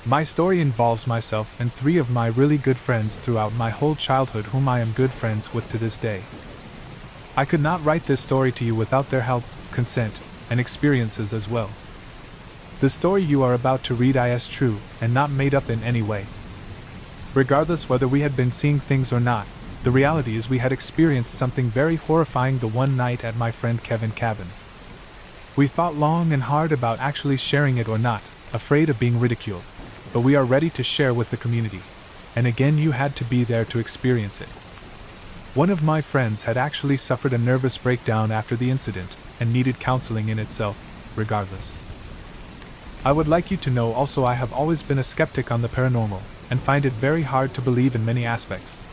My story involves myself and 3 of my really good friends throughout my whole childhood whom I am good friends with to this day. I could not write this story to you without their help, consent, and experiences as well. The story you are about to read is true, and not made up in any way. Regardless whether we had been seeing things or not, the reality is we had experienced something very horrifying the one night at my friend Kevin's cabin. We thought long and hard about actually sharing it or not, afraid of being ridiculed, but we are ready to share with the community, and again you had to be there to experience it. One of my friends had actually suffered a nervous breakdown after the incident, and needed counseling in itself, regardless. I would like you to know also I have always been a skeptic on the paranormal, and find it very hard to believe in many aspects.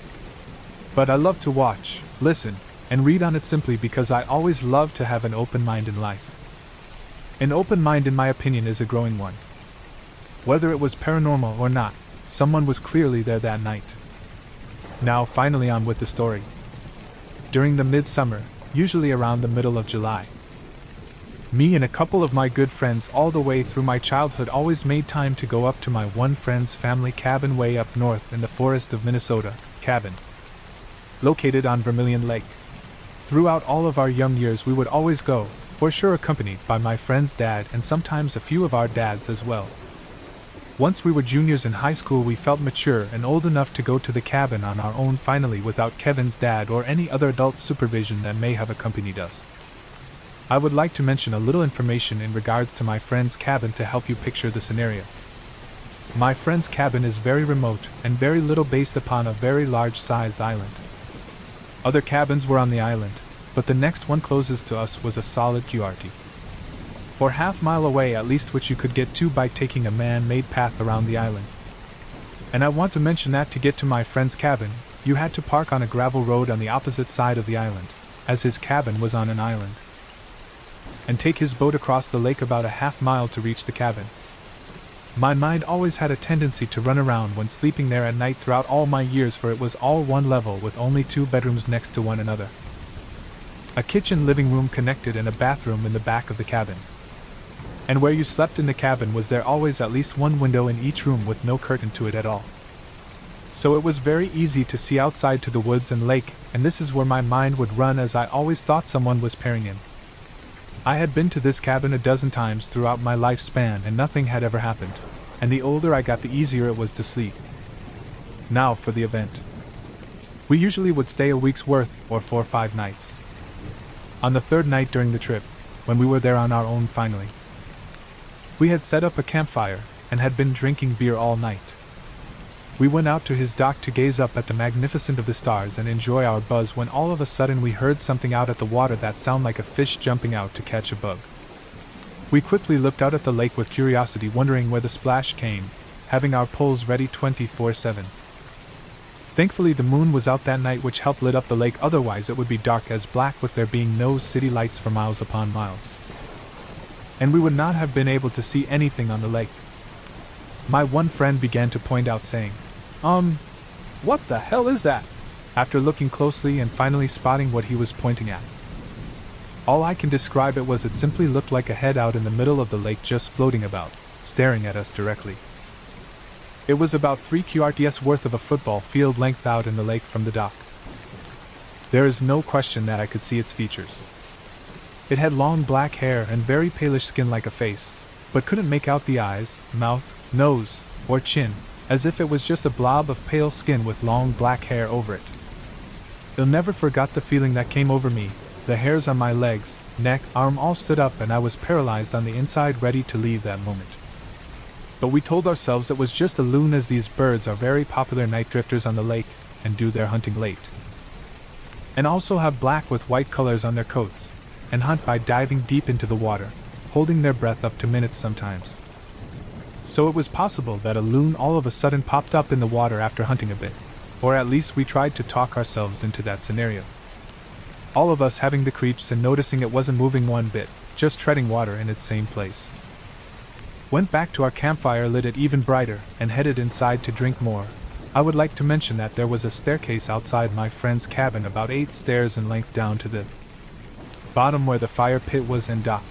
But I love to watch, listen, and read on it simply because I always love to have an open mind in life. An open mind, in my opinion, is a growing one. Whether it was paranormal or not, someone was clearly there that night. Now finally on with the story. During the midsummer, usually around the middle of July, me and a couple of my good friends all the way through my childhood always made time to go up to my one friend's family cabin way up north in the forest of Minnesota, cabin located on Vermilion Lake. Throughout all of our young years we would always go, for sure accompanied by my friend's dad and sometimes a few of our dads as well. Once we were juniors in high school we felt mature and old enough to go to the cabin on our own finally without Kevin's dad or any other adult supervision that may have accompanied us. I would like to mention a little information in regards to my friend's cabin to help you picture the scenario. My friend's cabin is very remote and very little based upon a very large-sized island. Other cabins were on the island, but the next one closest to us was a solid QRT. Or half-mile away at least, which you could get to by taking a man-made path around the island. And I want to mention that to get to my friend's cabin, you had to park on a gravel road on the opposite side of the island, as his cabin was on an island, and take his boat across the lake about a half-mile to reach the cabin. My mind always had a tendency to run around when sleeping there at night throughout all my years, for it was all one level with only 2 bedrooms next to one another. A kitchen living room connected and a bathroom in the back of the cabin. And where you slept in the cabin was there always at least one window in each room with no curtain to it at all. So it was very easy to see outside to the woods and lake, and this is where my mind would run as I always thought someone was peering in. I had been to this cabin a dozen times throughout my lifespan and nothing had ever happened, and the older I got the easier it was to sleep. Now for the event. We usually would stay a week's worth or 4 or 5 nights. On the 3rd night during the trip, when we were there on our own finally, we had set up a campfire and had been drinking beer all night. We went out to his dock to gaze up at the magnificence of the stars and enjoy our buzz when all of a sudden we heard something out at the water that sounded like a fish jumping out to catch a bug. We quickly looked out at the lake with curiosity, wondering where the splash came, having our poles ready 24/7. Thankfully the moon was out that night, which helped lit up the lake, otherwise it would be dark as black with there being no city lights for miles upon miles. And we would not have been able to see anything on the lake. My one friend began to point out, saying, what the hell is that?" after looking closely and finally spotting what he was pointing at. All I can describe it was it simply looked like a head out in the middle of the lake just floating about, staring at us directly. It was about 3 QRTs worth of a football field length out in the lake from the dock. There is no question that I could see its features. It had long black hair and very palish skin like a face, but couldn't make out the eyes, mouth, nose, or chin, as if it was just a blob of pale skin with long black hair over it. I'll never forget the feeling that came over me. The hairs on my legs, neck, arm all stood up and I was paralyzed on the inside, ready to leave that moment. But we told ourselves it was just a loon, as these birds are very popular night drifters on the lake and do their hunting late, and also have black with white colors on their coats, and hunt by diving deep into the water, holding their breath up to minutes sometimes. So it was possible that a loon all of a sudden popped up in the water after hunting a bit, or at least we tried to talk ourselves into that scenario. All of us having the creeps and noticing it wasn't moving one bit, just treading water in its same place. Went back to our campfire, lit it even brighter, and headed inside to drink more. I would like to mention that there was a staircase outside my friend's cabin, about 8 stairs in length down to the bottom where the fire pit was and dock.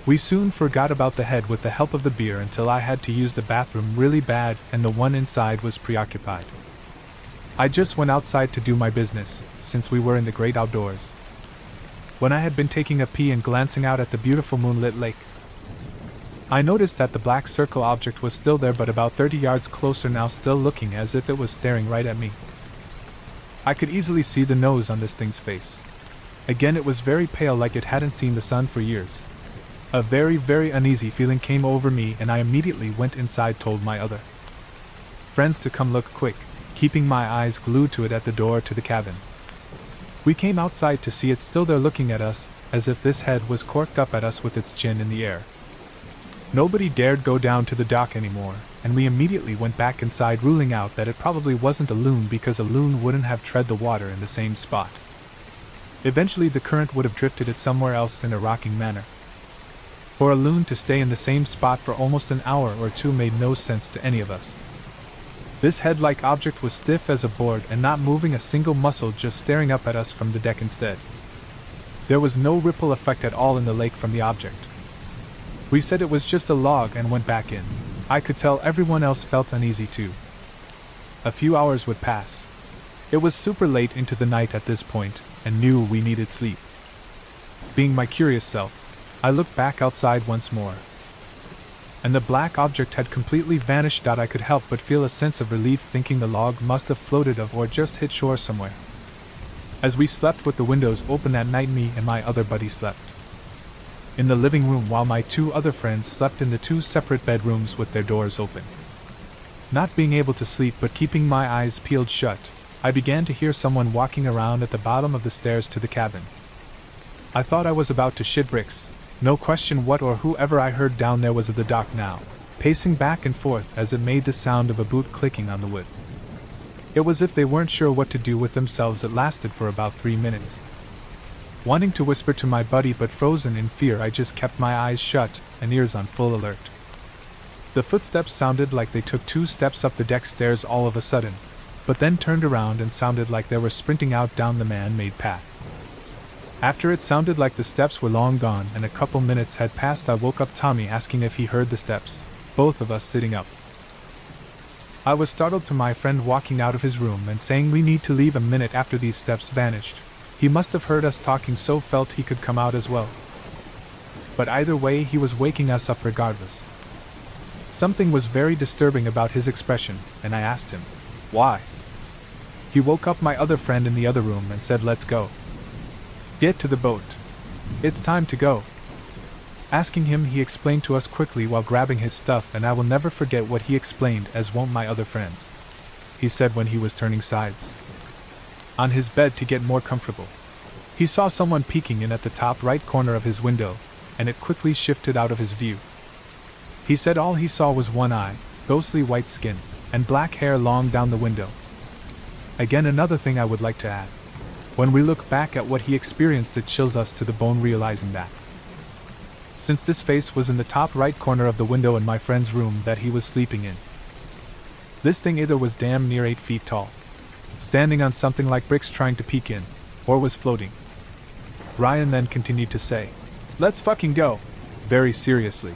We soon forgot about the head with the help of the beer until I had to use the bathroom really bad and the one inside was preoccupied. I just went outside to do my business, since we were in the great outdoors. When I had been taking a pee and glancing out at the beautiful moonlit lake, I noticed that the black circle object was still there but about 30 yards closer now, still looking as if it was staring right at me. I could easily see the nose on this thing's face. Again, it was very pale, like it hadn't seen the sun for years. A very, very uneasy feeling came over me and I immediately went inside, told my other friends to come look quick, keeping my eyes glued to it at the door to the cabin. We came outside to see it still there looking at us, as if this head was corked up at us with its chin in the air. Nobody dared go down to the dock anymore, and we immediately went back inside, ruling out that it probably wasn't a loon because a loon wouldn't have tread the water in the same spot. Eventually the current would have drifted it somewhere else in a rocking manner. For a loon to stay in the same spot for almost an hour or two made no sense to any of us. This head-like object was stiff as a board and not moving a single muscle, just staring up at us from the deck instead. There was no ripple effect at all in the lake from the object. We said it was just a log and went back in. I could tell everyone else felt uneasy too. A few hours would pass. It was super late into the night at this point, and knew we needed sleep. Being my curious self, I looked back outside once more. And the black object had completely vanished. I could help but feel a sense of relief, thinking the log must have floated off or just hit shore somewhere. As we slept with the windows open that night, me and my other buddy slept in the living room while my two other friends slept in the two separate bedrooms with their doors open. Not being able to sleep but keeping my eyes peeled shut, I began to hear someone walking around at the bottom of the stairs to the cabin. I thought I was about to shit bricks. No question what or whoever I heard down there was at the dock now, pacing back and forth as it made the sound of a boot clicking on the wood. It was as if they weren't sure what to do with themselves. It lasted for about 3 minutes. Wanting to whisper to my buddy but frozen in fear, I just kept my eyes shut and ears on full alert. The footsteps sounded like they took 2 steps up the deck stairs all of a sudden, but then turned around and sounded like they were sprinting out down the man-made path. After it sounded like the steps were long gone and a couple minutes had passed, I woke up Tommy asking if he heard the steps, both of us sitting up. I was startled to my friend walking out of his room and saying we need to leave a minute after these steps vanished. He must have heard us talking, so felt he could come out as well. But either way, he was waking us up regardless. Something was very disturbing about his expression, and I asked him, why? He woke up my other friend in the other room and said, let's go. Get to the boat. It's time to go. Asking him, he explained to us quickly while grabbing his stuff, and I will never forget what he explained, as won't my other friends. He said when he was turning sides on his bed to get more comfortable, he saw someone peeking in at the top right corner of his window, and it quickly shifted out of his view. He said all he saw was one eye, ghostly white skin, and black hair long down the window. Again, another thing I would like to add. When we look back at what he experienced, it chills us to the bone, realizing that since this face was in the top right corner of the window in my friend's room that he was sleeping in, this thing either was damn near 8 feet tall, standing on something like bricks trying to peek in, or was floating. Ryan then continued to say, let's fucking go, very seriously.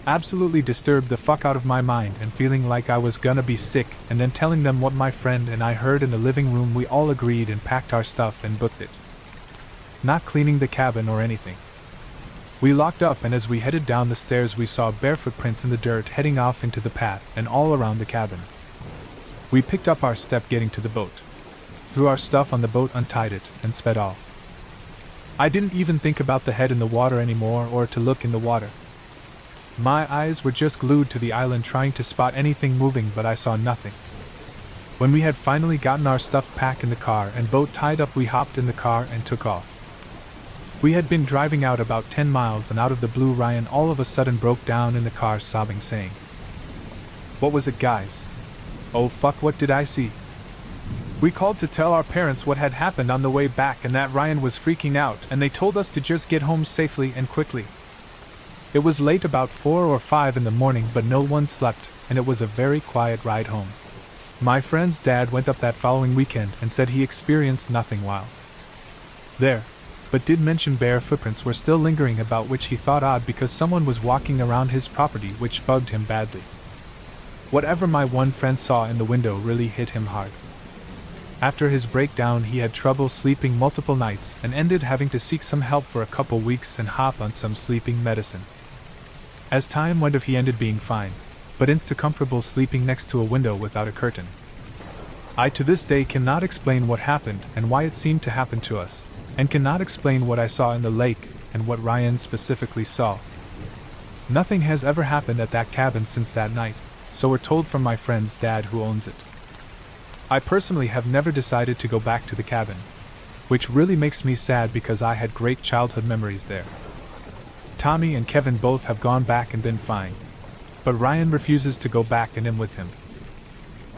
Absolutely disturbed the fuck out of my mind and feeling like I was gonna be sick, and then telling them what my friend and I heard in the living room. We all agreed and packed our stuff and booked it. Not cleaning the cabin or anything. We locked up, and as we headed down the stairs we saw bare footprints in the dirt heading off into the path and all around the cabin. We picked up our step getting to the boat, threw our stuff on the boat, untied it, and sped off. I didn't even think about the head in the water anymore or to look in the water. My eyes were just glued to the island trying to spot anything moving, but I saw nothing. When we had finally gotten our stuff packed in the car and boat tied up, we hopped in the car and took off. We had been driving out about 10 miles, and out of the blue Ryan all of a sudden broke down in the car sobbing, saying, what was it, guys? Oh fuck, what did I see? We called to tell our parents what had happened on the way back and that Ryan was freaking out, and they told us to just get home safely and quickly. It was late, about 4 or 5 in the morning, but no one slept, and it was a very quiet ride home. My friend's dad went up that following weekend and said he experienced nothing while there. but did mention bare footprints were still lingering about, which he thought odd because someone was walking around his property, which bugged him badly. Whatever my one friend saw in the window really hit him hard. After his breakdown, he had trouble sleeping multiple nights and ended having to seek some help for a couple weeks and hop on some sleeping medicine. As time went on, he ended being fine, but insta comfortable sleeping next to a window without a curtain. I to this day cannot explain what happened and why it seemed to happen to us, and cannot explain what I saw in the lake and what Ryan specifically saw. Nothing has ever happened at that cabin since that night, so we're told from my friend's dad who owns it. I personally have never decided to go back to the cabin, which really makes me sad because I had great childhood memories there. Tommy and Kevin both have gone back and been fine, but Ryan refuses to go back and I'm with him.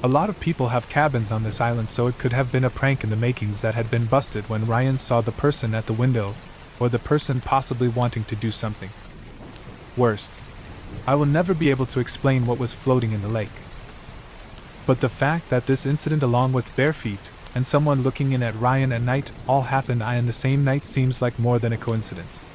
A lot of people have cabins on this island, so it could have been a prank in the makings that had been busted when Ryan saw the person at the window, or the person possibly wanting to do something. Worst, I will never be able to explain what was floating in the lake. But the fact that this incident, along with bare feet and someone looking in at Ryan at night, all happened in the same night seems like more than a coincidence.